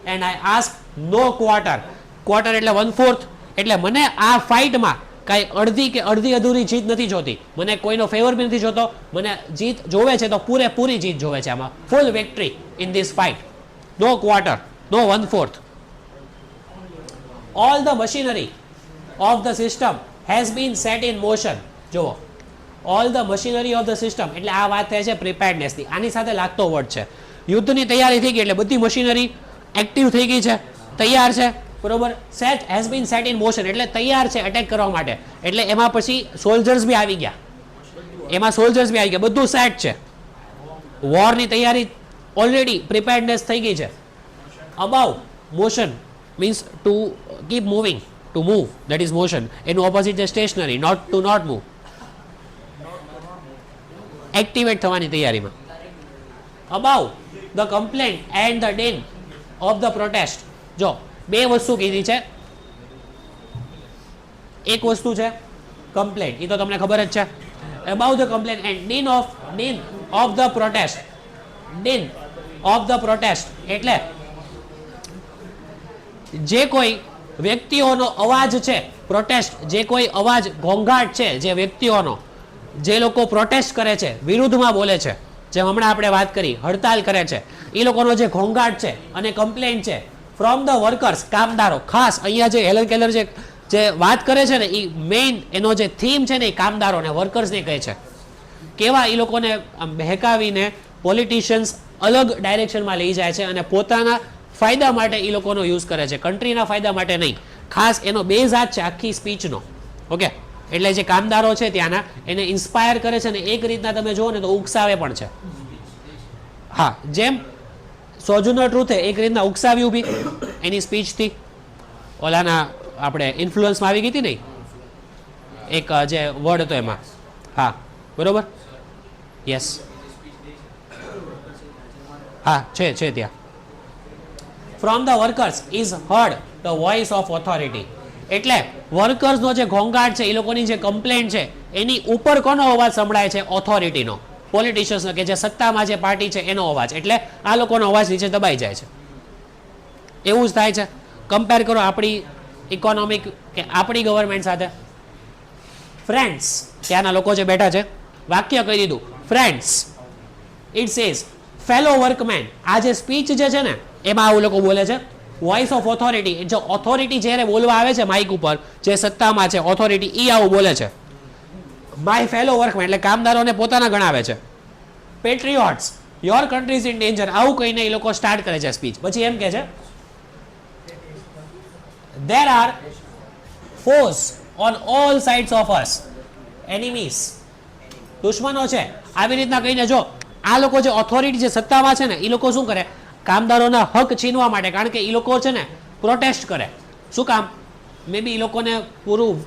and I ask no quarter. Quarter એટલે 1/4. એટલે મને આ ફાઇટમાં કાંઈ અડધી કે અડધી અધૂરી જીત નથી જોતી. મને કોઈનો ફેવર બી નથી જોતો. મને જીત જોવે છે તો પૂરેપૂરી જીત જોવે છે. આમાં full victory in this fight. No quarter, no 1/4. all the machinery of the system has been set in motion. જુઓ, all the machinery of the system એટલે આ વાત થાય છે પ્રિપેર્ડનેસની. આની સાથે લાગતો વર્ડ છે. યુદ્ધની તૈયારી થઈ ગઈ એટલે બધી મશીનરી એક્ટિવ થઈ ગઈ છે, તૈયાર છે, બરોબર. Set has been set in motion એટલે તૈયાર છે એટેક કરવા માટે. એટલે એમાં પછી સોલ્જર્સ બી આવી ગયા, બધું સેટ છે. વોરની તૈયારી ઓલરેડી પ્રિપેર્ડનેસ થઈ ગઈ છે. About motion means to keep moving, to move, that is motion. એનું ઓપોઝિટ છે stationary, not to not move. Activate થવાની તૈયારીમાં. About the complaint and the den of the protest. જો બે વસ્તુ કીધી છે. એક વસ્તુ છે કમ્પ્લેન્ટ, એ તો તમને ખબર જ છે. About the complaint and den of the protest. Den of the protest એટલે જે કોઈ વ્યક્તિઓનો અવાજ છે, પ્રોટેસ્ટ, જે કોઈ અવાજ ઘોંઘાટ છે, જે વ્યક્તિઓનો, જે લોકો પ્રોટેસ્ટ કરે છે, વિરુદ્ધમાં બોલે છે, જેમ હમણાં આપણે વાત કરી, હડતાલ કરે છે, એ લોકોનો જે ઘોંઘાટ છે અને કમ્પ્લેન્ટ છે ફ્રોમ ધ વર્કર્સ, કામદારો. ખાસ અહીંયા જે હેલન કેલર જે વાત કરે છે ને, એ મેઇન એનો જે થીમ છે ને એ કામદારોને, વર્કર્સને કહે છે. કેવા એ લોકોને બહેકાવીને પોલિટિશિયન્સ અલગ ડાયરેક્શનમાં લઈ જાય છે અને પોતાના ફાયદા માટે એ લોકોનો યુઝ કરે છે, કન્ટ્રીના ફાયદા માટે નહીં. ખાસ એનો બેઝ આ જ છે આખી સ્પીચનો. ઓકે, એટલે જે કામદારો છે ત્યાંના એને ઇન્સ્પાયર કરે છે ને એક રીતના તમે જુઓ ને તો ઉકસાવે પણ છે. હા, જેમ સોજુનર ટ્રુથે એક રીતના ઉકસાવ્યું બી એની સ્પીચથી. ઓલાના આપણે ઇન્ફ્લુઅન્સમાં આવી ગઈ હતી નહીં, એક જે વર્ડ હતો એમાં. હા, બરોબર, યસ, હા છે ત્યાં. From the workers is hard the voice of authority. એટલે વર્કર્સનો જે ઘોંઘાટ છે, એ લોકોની જે કમ્પ્લેન્ટ છે, એની ઉપર કોનો અવાજ સંભળાય છે? ઓથોરિટીનો, પોલિટિશિયન્સનો, કે જે સત્તામાં જે પાર્ટી છે એનો અવાજ. એટલે આ લોકોનો અવાજ નીચે દબાઈ જાય છે. એવું જ થાય છે. કમ્પેર કરો આપણી ઇકોનોમિક કે આપણી ગવર્મેન્ટ સાથે. ફ્રેન્ડ્સ, ત્યાંના લોકો જે બેઠા છે, વાક્ય કહી દીધું, friends. It says fellow workmen. આ જે સ્પીચ જે છે ને એમાં આવું લોકો બોલે છે. વોઇસ ઓફ ઓથોરિટી, જો ઓથોરિટી જ્યારે બોલવા આવે છે માઇક ઉપર, જે સત્તામાં છે ઓથોરિટી, એ આવું બોલે છે. માય ફેલો વર્કમેન એટલે કામદારોને પોતાના ગણાવે છે. Patriots, your country is in danger, આવું કહીને એ લોકો સ્ટાર્ટ કરે છે સ્પીચ. પછી એમ કહે છે, there are foes on all sides of us, enemies, દુશ્મનો છે. આવી રીતના કહીને જો આ લોકો જે ઓથોરિટી જે સત્તામાં છે ને એ લોકો શું કરે? કામદારોના હક છીનવા માટે, કારણ કે એ લોકો છે ને પ્રોટેસ્ટ કરે. શું કામ? મે બી એ લોકોને પૂરું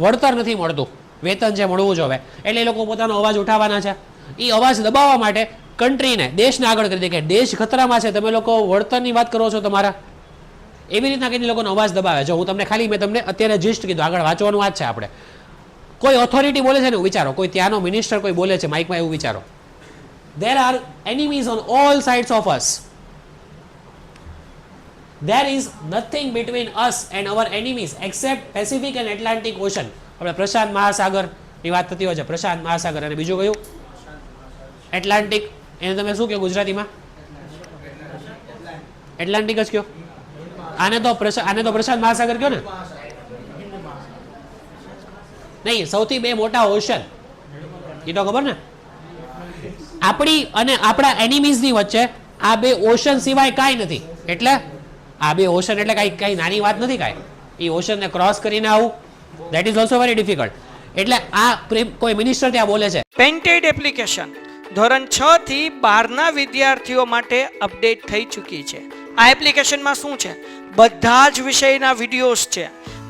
વળતર નથી મળતું, વેતન જે મળવું જોઈએ, એટલે એ લોકો પોતાનો અવાજ ઉઠાવવાના છે. એ અવાજ દબાવવા માટે કન્ટ્રીને, દેશને આગળ કરી દે કે દેશ ખતરામાં છે, તમે લોકો વળતરની વાત કરો છો તમારા. એવી રીતના કઈ લોકોનો અવાજ દબાવે. જો હું તમને ખાલી મેં તમને અત્યારે જિસ્ટ કીધું, આગળ વાંચવાનું વાત છે આપણે. કોઈ ઓથોરિટી બોલે છે ને એવું વિચારો, કોઈ ત્યાંનો મિનિસ્ટર કોઈ બોલે છે માઇકમાં, એવું વિચારો. There are enemies on all sides of us. There is nothing between us and our enemies except Pacific and Atlantic Ocean. આપણે પ્રશાંત મહાસાગરની વાત થતી હોય છે, પ્રશાંત મહાસાગર, અને બીજું કયું? એટલાન્ટિક. એને તમે શું કહો ગુજરાતીમાં? એટલાન્ટિક જ કયો. આને તો પ્રશાંત મહાસાગર કયો ને? નહીં, સૌથી બે મોટા ઓશન, એ તો ખબર ને. આપણી અને આપણા એનિમીઝની વચ્ચે આ બે ઓશન સિવાય કાંઈ નથી. એટલે આ બે ઓશન એટલે કાંઈ નાની વાત નથી કાંઈ. એ ઓશનને ક્રોસ કરીને આવું, that is also very difficult. એટલે આ કોઈ મિનિસ્ટર ત્યાં બોલે છે. પેન્ટેડ એપ્લિકેશન ધોરણ 6 થી 12ના વિદ્યાર્થીઓ માટે અપડેટ થઈ ચૂકી છે. આ એપ્લિકેશનમાં શું છે? બધા જ વિષયના વિડીયોઝ છે.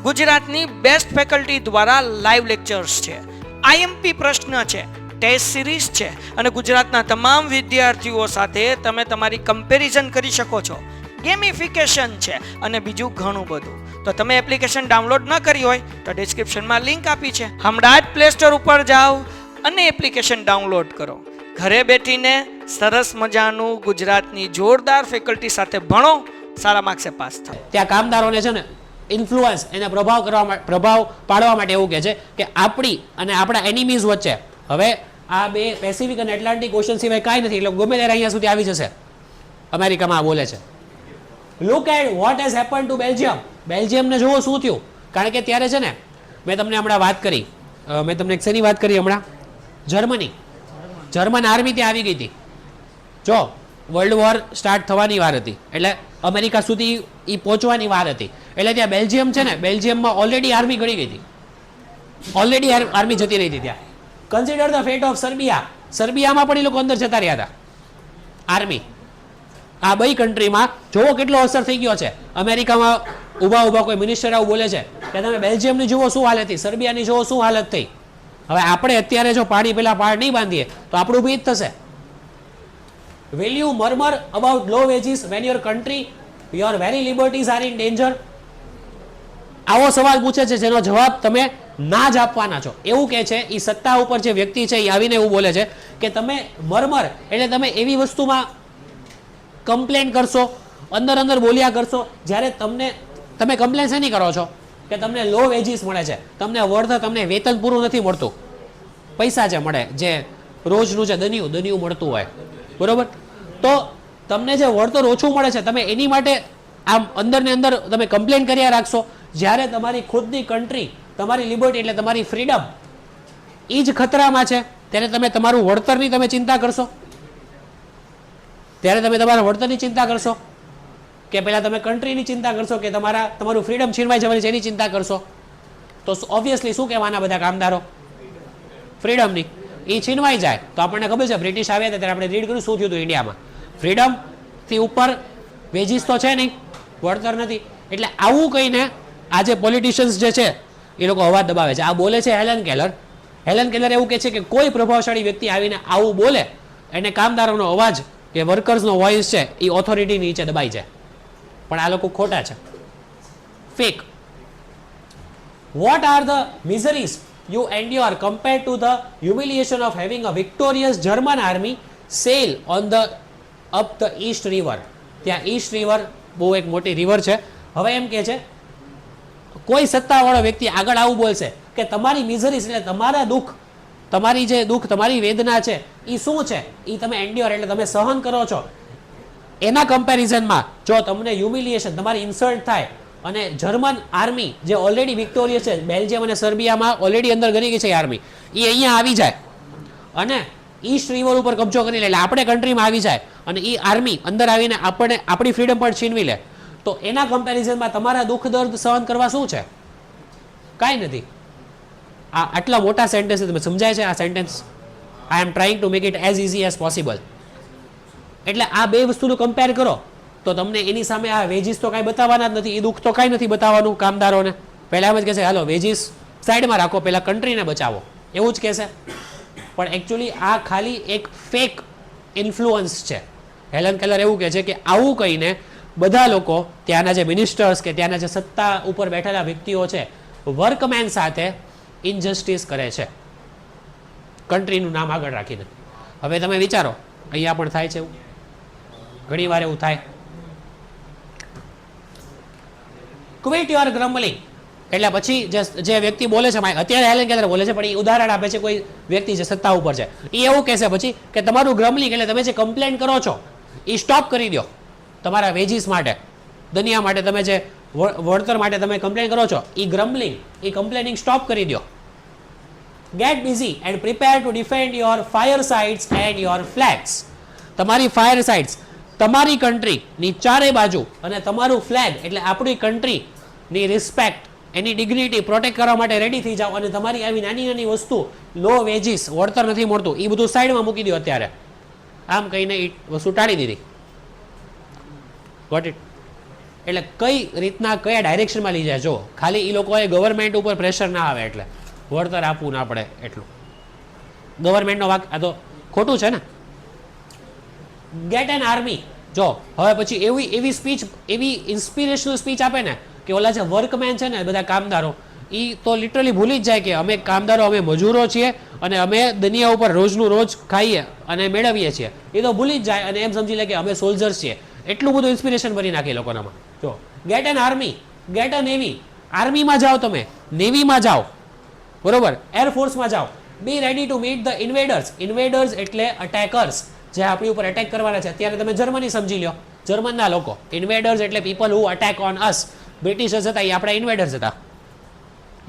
ગુજરાતની બેસ્ટ ફેકલ્ટી દ્વારા લાઈવ લેક્ચર્સ છે. આઈએમપી પ્રશ્ન છે, ટેસ્ટ સિરીઝ છે, અને ગુજરાતના તમામ વિદ્યાર્થીઓ સાથે તમે તમારી કમ્પેરિઝન કરી શકો છો. ગેમિફિકેશન છે અને બીજું ઘણું બધું. તો તમે એપ્લિકેશન ડાઉનલોડ ન કરી હોય તો ડિસ્ક્રિપ્શનમાં લિંક આપી છે, હમણાં જ પ્લે સ્ટોર ઉપર જાઓ અને એપ્લિકેશન ડાઉનલોડ કરો. ઘરે બેઠીને સરસ મજાનું ગુજરાતની જોરદાર ફેકલ્ટી સાથે ભણો, સારા માર્ક્સે પાસ થાઓ. ત્યાં કામદારોને છે ને ઇન્ફ્લુઅન્સ, એને પ્રભાવ પાડવા માટે એવું કહે છે કે આપણી અને આપણા એનિમીઝ વચ્ચે હવે આ બે પેસિફિક અને એટલાન્ટિક ઓશન સિવાય કાંઈ નથી. એટલે ગમે ત્યારે અહીંયા સુધી આવી જશે. અમેરિકામાં આ બોલે છે. Look at what has happen to Belgium. બેલ્જિયમને જુઓ શું થયું, કારણ કે ત્યારે છે ને મેં તમને હમણાં વાત કરી, મેં તમને શેની વાત કરી હમણાં, જર્મન આર્મી ત્યાં આવી ગઈ હતી. જો વર્લ્ડ વોર સ્ટાર્ટ થવાની વાર હતી, એટલે અમેરિકા સુધી એ પહોંચવાની વાર હતી, એટલે ત્યાં બેલ્જિયમ છે ને, બેલ્જિયમમાં ઓલરેડી આર્મી ગળી ગઈ હતી, ઓલરેડી આર્મી જતી રહી હતી ત્યાં. Consider the fate of Serbia, સર્બિયામાં પણ એ લોકો અંદર જતા રહ્યા હતા આર્મી. આ બે કન્ટ્રીમાં જોવો કેટલો અસર થઈ ગયો છે. અમેરિકામાં ઊભા કોઈ મિનિસ્ટર આવું બોલે છે કે તમે બેલ્જિયમની જુઓ શું હાલત થઈ, સર્બિયાની જુઓ શું હાલત થઈ. હવે આપણે અત્યારે જો પાણી પેલા પાડ નહીં બાંધીએ તો આપણું બી જ થશે. Will you murmur about low wages when your country, your very liberties are in danger? આવો સવાલ પૂછે છે જેનો જવાબ તમે ના જ આપવાના છો. એવું કહે છે એ સત્તા ઉપર જે વ્યક્તિ છે એ આવીને એવું બોલે છે કે તમે મરમર એટલે તમે એવી વસ્તુમાં કમ્પ્લેન કરશો, અંદર બોલ્યા કરશો, જ્યારે તમે કમ્પ્લેન શેની કરો છો કે તમને લો વેજીસ મળે છે, તમને વળતર, તમને વેતન પૂરું નથી મળતું, પૈસા જે મળે, જે રોજનું જે દનિયું મળતું હોય, બરોબર, તો તમને જે વળતર ઓછું મળે છે તમે એની માટે આમ અંદર ને અંદર તમે કમ્પ્લેન કર્યા રાખશો, જ્યારે તમારી ખુદની કન્ટ્રી, તમારી લિબર્ટી એટલે તમારી ફ્રીડમ એ જ ખતરામાં છે, ત્યારે તમે તમારું વળતરની તમે ચિંતા કરશો, ત્યારે તમે તમારા વળતરની ચિંતા કરશો કે પહેલા તમે કન્ટ્રીની ચિંતા કરશો કે તમારું ફ્રીડમ છીનવાઈ જવાની છે એની ચિંતા કરશો? તો ઓબ્વિયસલી શું કહેવાના બધા કામદારો? ફ્રીડમની. એ છીનવાઈ જાય તો આપણને ખબર છે બ્રિટિશ આવ્યા હતા ત્યારે આપણે રીડ કર્યું શું થયું હતું ઇન્ડિયામાં. ફ્રીડમથી ઉપર વેજીસ તો છે નહીં, વળતર નથી. એટલે આવું કહીને આ જે પોલિટિશિયન્સ જે છે એ લોકો અવાજ દબાવે છે. આ બોલે છે હેલન કેલર. હેલન કેલર એવું કહે છે કે કોઈ પ્રભાવશાળી વ્યક્તિ આવીને આવું બોલે એને કામદારોનો અવાજ કે વર્કર્સનો વોઇસ છે એ ઓથોરિટી નીચે દબાઈ જાય. પણ આ લોકો ખોટા છે, fake. What are the મિઝરીઝ you endure compared to the humiliation of having a victorious German army sail on the up the East River? ત્યાં ઈસ્ટ રિવર બહુ એક મોટી રિવર છે. હવે એમ કે છે કોઈ સત્તાવાળો વ્યક્તિ આગળ આવું બોલશે કે તમારી મિઝરીસ એટલે તમારા દુઃખ, તમારી જે દુઃખ, તમારી વેદના છે એ શું છે, એ તમે એન્ડ્યોર એટલે તમે સહન કરો છો, એના કમ્પેરિઝનમાં જો તમને હ્યુમિલિએશન, તમારી ઇન્સલ્ટ થાય અને જર્મન આર્મી જે ઓલરેડી વિક્ટોરિયસ છે, બેલ્જિયમ અને સર્બિયામાં ઓલરેડી અંદર ગરી ગઈ છે આર્મી, એ અહીંયા આવી જાય અને ઈસ્ટ રિવર ઉપર કબજો કરી લે, એટલે આપણે કન્ટ્રીમાં આવી જાય અને એ આર્મી અંદર આવીને આપણે આપણી ફ્રીડમ પણ છીનવી લે, તો એના કમ્પેરિઝનમાં તમારા દુઃખ દર્દ સહન કરવા શું છે? કાંઈ નથી. આ આટલા મોટા સેન્ટેન્સ તમે સમજાય છે આ sentence? I M trying to make it as easy as possible. એટલે આ બે વસ્તુનું કમ્પેર કરો તો તમને એની સામે આ વેજીસ તો કાંઈ બતાવવાના જ નથી, એ દુઃખ તો કાંઈ નથી બતાવવાનું કામદારોને. પહેલાં એમ જ કહેશે હાલો વેજીસ સાઈડમાં રાખો, પહેલાં કન્ટ્રીને બચાવો, એવું જ કહેશે. પણ એકચ્યુઅલી આ ખાલી એક ફેક ઇન્ફ્લુઅન્સ છે. હેલન કેલર એવું કહે છે કે આવું કહીને બધા લોકો, ત્યાંના જે મિનિસ્ટર્સ કે ત્યાંના જે સત્તા ઉપર બેઠેલા વ્યક્તિઓ છે, વર્કમેન સાથે ઇનજસ્ટિસ કરે છે કન્ટ્રીનું નામ આગળ રાખીને. હવે તમે વિચારો અહીંયા પણ થાય છે એવું, ઘણી વાર એવું થાય. ક્વિટ યોર ગ્રમ્બલિંગ એટલે પછી જે વ્યક્તિ બોલે છે, અત્યારે હેલન કેલર બોલે છે પણ એ ઉદાહરણ આપે છે કોઈ વ્યક્તિ જે સત્તા ઉપર છે, એ એવું કહેશે પછી કે તમારું ગ્રમ્બલિંગ એટલે તમે જે કમ્પ્લેન કરો છો એ સ્ટોપ કરી દો. તમારા વેજીસ માટે, દુનિયા માટે, તમે જે વળતર માટે તમે કમ્પ્લેન કરો છો એ ગ્રમ્બલિંગ, એ કમ્પ્લેનિંગ સ્ટોપ કરી દો. Get busy and prepare to defend your firesides and your flags. તમારી ફાયર સાઇટ્સ, તમારી કન્ટ્રીની ચારે બાજુ અને તમારું ફ્લેગ એટલે આપણી કન્ટ્રીની રિસ્પેક્ટ, એની ડિગ્નિટી પ્રોટેક્ટ કરવા માટે રેડી થઈ જાઓ અને તમારી આવી નાની નાની વસ્તુ, લો વેજીસ, વળતર નથી મળતું, એ બધું સાઈડમાં મૂકી દો અત્યારે. આમ કહીને એ વસ્તુ ટાળી દીધી. Got it? એટલે કઈ રીતના કયા ડાયરેક્શનમાં લઈ જાય જો, ખાલી એ લોકોએ ગવર્મેન્ટ ઉપર પ્રેશર ના આવે એટલે વળતર આપવું ના પડે એટલું. ગવર્મેન્ટનો વાક આ તો ખોટું છે ને. Get an army. જો હવે પછી એવી સ્પીચ, એવી ઇન્સ્પિરેશનલ સ્પીચ આપે ને કે ઓલા જે વર્કમેન છે ને બધા કામદારો, એ તો લિટરલી ભૂલી જ જાય કે અમે કામદારો, અમે મજૂરો છીએ અને અમે દુનિયા ઉપર રોજનું રોજ ખાઈએ અને મેળવીએ છીએ, એ તો ભૂલી જ જાય અને એમ સમજી લે કે અમે સોલ્જર્સ છીએ. એટલું બધું ઇન્સ્પિરેશન ભરી નાખે લોકોનામાં. જો get an army, get a navy. આર્મીમાં જાઓ, તમે નેવીમાં જાઓ, બરોબર, એરફોર્સમાં જાઓ. Be ready to meet the invaders. Invaders એટલે અટેકર્સ, જે આપણી ઉપર અટેક કરવાના છે. અત્યારે તમે જર્મની સમજી લો, જર્મનના લોકો. ઇન્વેડર્સ એટલે people who attack on us. Britishers હતા એ આપણા ઇન્વેડર્સ હતા,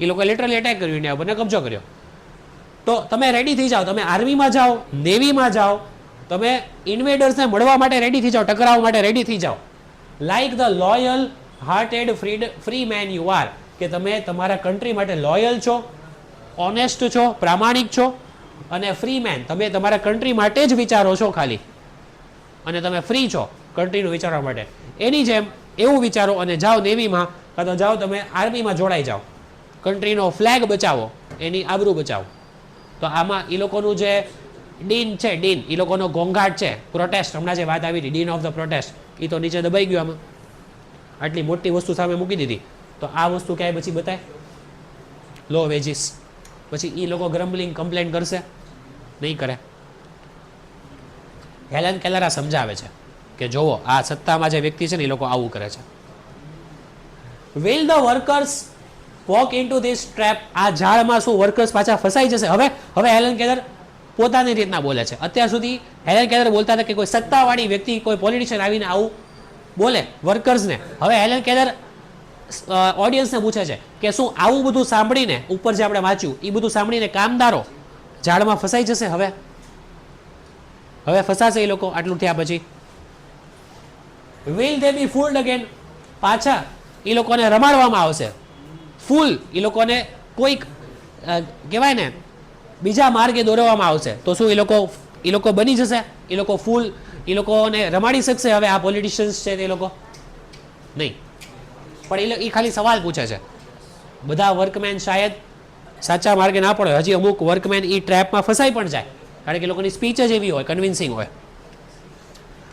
એ લોકો લિટરલી એટેક કર્યું, ઇન્ડિયા ઉપર કબજો કર્યો. તો તમે રેડી થઈ જાઓ, તમે આર્મીમાં જાઓ, નેવીમાં જાઓ, તમે ઇન્વેડર્સને મળવા માટે રેડી થઈ જાઓ, ટકરાવવા માટે રેડી થઈ જાઓ. Like the loyal hearted free men you are, કે તમે તમારા કન્ટ્રી માટે લોયલ છો, ઓનેસ્ટ છો, પ્રામાણિક છો, અને ફ્રી મેન, તમે તમારા કન્ટ્રી માટે જ વિચારો છો ખાલી, અને તમે ફ્રી છો કન્ટ્રીનું વિચારવા માટે. એની જેમ એવું વિચારો અને જાઓ નેવીમાં, કાં તો જાઓ તમે આર્મીમાં જોડાઈ જાઓ, કન્ટ્રીનો ફ્લેગ બચાવો, એની આબરૂ બચાવો. તો આમાં એ લોકોનું જે ડીન છે, ડીન એ લોકોનો ઘોંઘાટ છે, પ્રોટેસ્ટ, હમણાં જે વાત આવી હતી ડીન ઓફ ધ પ્રોટેસ્ટ, એ તો નીચે દબાઈ ગયું. આમાં આટલી મોટી વસ્તુ સામે મૂકી દીધી, તો આ વસ્તુ ક્યાંય પછી બતાય? લો વેજીસ. પછી એ લોકો ગ્રમ્બલિંગ કમ્પ્લેન કરશે? નહીં કરે. હેલન કેલર આ સમજાવે છે કે જોવો આ સત્તામાં જે વ્યક્તિ છે ને એ લોકો આવું કરે છે. Will the workers walk into this trap, આ જાળમાં શું વર્કર્સ પાછા ફસાઈ જશે? હવે હેલન કેલર પોતાની રીતના બોલે છે. અત્યાર સુધી હેલન કેલર બોલતા હતા કે કોઈ સત્તાવાળી વ્યક્તિ, કોઈ પોલિટિશિયન આવીને આવું બોલે વર્કર્સને. હવે હેલન કેલર ઓડિયન્સને પૂછે છે કે શું આવું બધું સાંભળીને, ઉપર જે આપણે વાંચ્યું એ બધું સાંભળીને કામદારો ઝાડમાં ફસાઈ જશે? હવે ફસાશે એ લોકો આટલું થયા પછી? વિલ ધે બી ફૂલ્ડ અગેન, પાછા એ લોકોને રમાડવામાં આવશે. ફૂલ, એ લોકોને કોઈક કહેવાય ને બીજા માર્ગે દોરવામાં આવશે. તો શું એ લોકો બની જશે? એ લોકો ફૂલ, એ લોકોને રમાડી શકશે હવે આ પોલિટિશિયન્સ છે તે લોકો? નહીં. પણ એ ખાલી સવાલ પૂછે છે. બધા વર્કમેન શાયદ સાચા માર્ગે ના પડે, હજી અમુક વર્કમેન એ ટ્રેપમાં ફસાઈ પણ જાય, કારણ કે લોકોની સ્પીચ જ એવી હોય, કન્વિન્સિંગ હોય.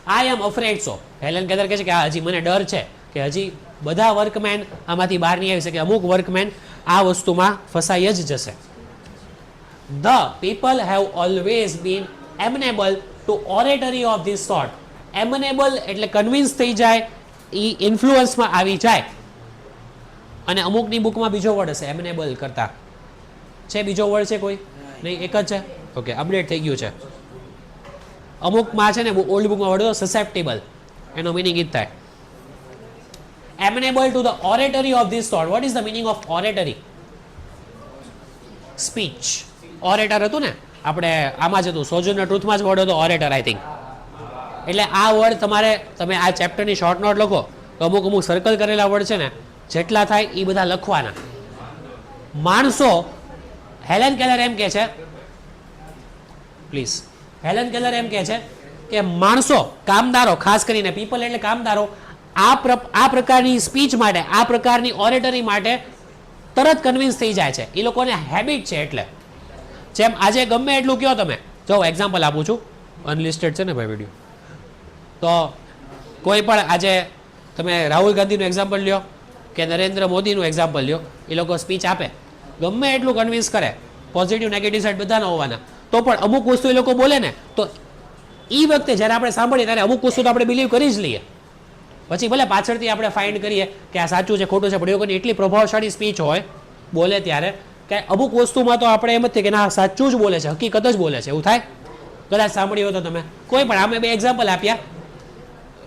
આઈ એમ અફ્રેડ સો, હેલન કેલર કહે છે કે હજી મને ડર છે કે હજી બધા વર્કમેન આમાંથી બહાર નહીં આવી શકે, અમુક વર્કમેન આ વસ્તુમાં ફસાઈ જ જશે. The people have always been amenable to oratory of this sort. Amenable એટલે કન્વિન્સ થઈ જાય, એ ઇન્ફ્લુઅન્સમાં આવી જાય. અને અમુકની બુકમાં બીજો વર્ડ હશે એમનેબલ કરતા, છે બીજો વર્ડ છે કોઈ? નહીં, એક જ છે. ઓકે, અપડેટ થઈ ગયું છે. અમુકમાં છે ને ઓલ્ડ બુકમાં વર્ડ સસેપ્ટેબલ, એનો મિનિંગ એ જ થાય. Amenable to the oratory of this sort. What is the meaning of oratory? Speech. Orator હતું ને આપણે આમાં જ હતું, સોજનર ટ્રુથમાં જ વર્ડ હતો ઓરેટર, આઈ થિંક. એટલે આ વર્ડ તમે આ ચેપ્ટરની શોર્ટ નોટ લખો તો અમુક સર્કલ કરેલા વર્ડ છે ને, જેટલા થાય એ બધા લખવાના. માણસો, હેલન કેલર એમ કહે છે, પ્લીઝ, હેલન કેલર એમ કહે છે કે માણસો, કામદારો, ખાસ કરીને પીપલ એટલે કામદારો, આ પ્રકારની સ્પીચ માટે, આ પ્રકારની ઓરેટરી માટે તરત કન્વિન્સ થઈ જાય છે. એ લોકોને હેબિટ છે. એટલે જેમ આજે ગમે એટલું કહો તમે, જો એક્ઝામ્પલ આપું છું, અનલિસ્ટેડ છે ને ભાઈ વિડીયો, તો કોઈ પણ આજે તમે રાહુલ ગાંધીનું એક્ઝામ્પલ લ્યો કે નરેન્દ્ર મોદીનું એક્ઝામ્પલ લ્યો, એ લોકો સ્પીચ આપે, ગમે એટલું કન્વિન્સ કરે, પોઝિટિવ નેગેટિવ સાઈડ બધાના હોવાના, તો પણ અમુક વસ્તુ એ લોકો બોલે ને, તો એ વખતે જ્યારે આપણે સાંભળીએ ત્યારે અમુક વસ્તુ તો આપણે બિલીવ કરી જ લઈએ. પછી ભલે પાછળથી આપણે ફાઇન્ડ કરીએ કે આ સાચું છે ખોટું છે, પણ એ લોકોની એટલી પ્રભાવશાળી સ્પીચ હોય બોલે ત્યારે કે અમુક વસ્તુમાં તો આપણે એમ જ થાય કે ના સાચું જ બોલે છે, હકીકત જ બોલે છે, એવું થાય. કદાચ સાંભળ્યું હોય તો તમે કોઈ પણ, અમે બે એક્ઝામ્પલ આપ્યા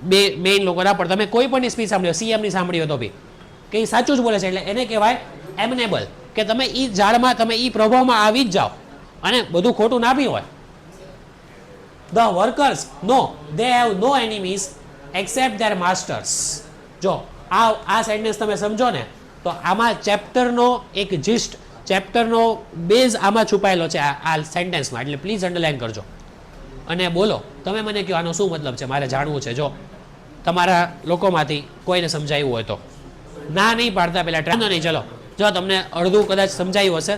બે મેઇન લોકોના, પણ તમે કોઈ પણની સ્પીચ સાંભળ્યો, સીએમની સાંભળી હોય તો બી કે એ સાચું જ બોલે છે, એટલે એને કહેવાય એમનેબલ, કે તમે એ ઝાડમાં, તમે એ પ્રભાવમાં આવી જ જાઓ અને બધું ખોટું ના બી હોય. The workers know they have no enemies except their masters. જો આ સેન્ટેન્સ તમે સમજો ને તો આમાં ચેપ્ટરનો એક જિસ્ટ, ચેપ્ટરનો બેઝ આમાં છુપાયેલો છે આ સેન્ટેન્સમાં, એટલે પ્લીઝ અંડરલાઈન કરજો અને બોલો. તમે મને કહો આનો શું મતલબ છે, મારે જાણવું છે. જો તમારા લોકોમાંથી કોઈને સમજાયું હોય તો ના નહીં પાડતા પહેલાં ટ્રાન્સ નહીં. ચલો, જો તમને અડધું કદાચ સમજાયું હશે.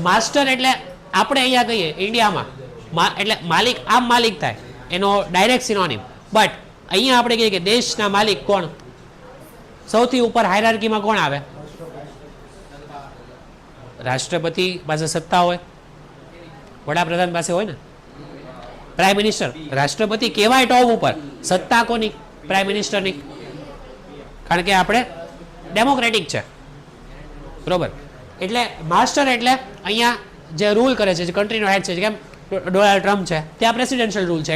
માસ્ટર એટલે આપણે અહીંયા કહીએ ઇન્ડિયામાં એટલે માલિક, આમ માલિક થાય એનો ડાયરેક્ટ સિનોનિમ. બટ અહીંયા આપણે કહીએ કે દેશના માલિક કોણ? સૌથી ઉપર હાયરાર્કીમાં કોણ આવે? રાષ્ટ્રપતિ પાસે સત્તા હોય, વડાપ્રધાન પાસે હોય ને, પ્રાઇમ મિનિસ્ટર. રાષ્ટ્રપતિ કહેવાય ટોપ ઉપર, સત્તા કોની? પ્રાઇમ મિનિસ્ટરની, કારણ કે આપણે ડેમોક્રેટિક છે, બરોબર. એટલે માસ્ટર એટલે અહીંયા જે રૂલ કરે છે, જે કન્ટ્રીનો હેડ છે, જેમ ડોનાલ્ડ ટ્રમ્પ છે ત્યાં પ્રેસિડેન્શિયલ રૂલ છે,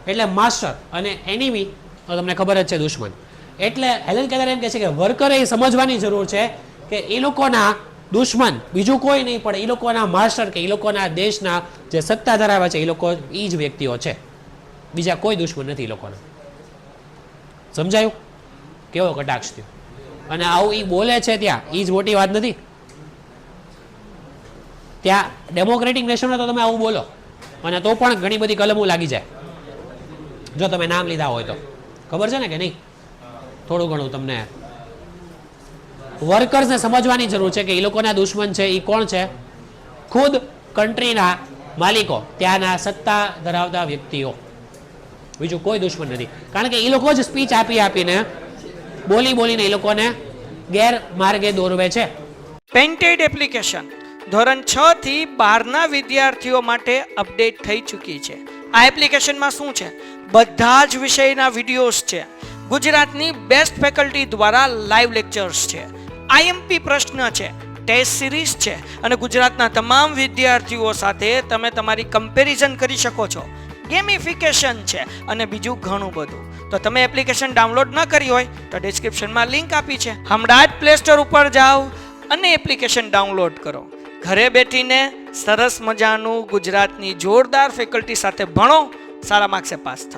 એટલે માસ્ટર. અને એનિમી તો તમને ખબર જ છે, દુશ્મન. એટલે હેલેન કેલર એમ કહે છે કે વર્કરે એ સમજવાની જરૂર છે કે એ લોકોના દુશ્મન બીજું કોઈ નહીં પણ એ લોકોના માસ્ટર કે એ લોકોના દેશના જે સત્તા ધરાવે છે એ લોકો એ જ વ્યક્તિઓ છે, બીજા કોઈ દુશ્મન નથી એ લોકોના. સમજાયું? કેવો કટાક્ષ થયો? અને આવું એ બોલે છે ત્યાં, એ જ મોટી વાત નથી. ત્યાં ડેમોક્રેટિક નેશનમાં તો તમે આવું બોલો અને તો પણ ઘણી બધી કલમો લાગી જાય, જો તમે નામ લીધા હોય તો. ખબર છે ને કે નહીં? થોડું ઘણું તમને વર્કર્સને સમજવાની જરૂર છે કે એ લોકોના દુશ્મન છે એ કોણ છે? ખુદ કન્ટ્રીના માલિકો, ત્યાંના સત્તા ધરાવતા વ્યક્તિઓ, બીજું કોઈ દુશ્મન નથી. કારણ કે એ લોકો જ સ્પીચ આપીને બોલીને એ લોકોને ગેરમાર્ગે દોરવે છે. પેન્ટેડ એપ્લિકેશન ધોરણ 6 થી 12ના વિદ્યાર્થીઓ માટે અપડેટ થઈ ચૂકી છે. આ એપ્લિકેશનમાં શું છે? બધા જ વિષયના વિડીયોઝ છે. ગુજરાતની બેસ્ટ ફેકલ્ટી દ્વારા લાઈવ લેક્ચર્સ છે, આઈએમપી પ્રશ્ન છે, ટેસ્ટ સિરીઝ છે અને ગુજરાતના તમામ વિદ્યાર્થીઓ સાથે તમે તમારી કમ્પેરિઝન કરી શકો છો. ગેમિફિકેશન છે અને બીજું ઘણું બધું. તો તમે એપ્લિકેશન ડાઉનલોડ ન કરી હોય તો ડિસ્ક્રિપ્શનમાં લિંક આપી છે, હમણાં જ પ્લે સ્ટોર ઉપર જાઓ અને એપ્લિકેશન ડાઉનલોડ કરો. ઘરે બેઠીને સરસ મજાનું ગુજરાતની જોરદાર ફેકલ્ટી સાથે ભણો, સારા માર્ક્સે પાસ થાઓ.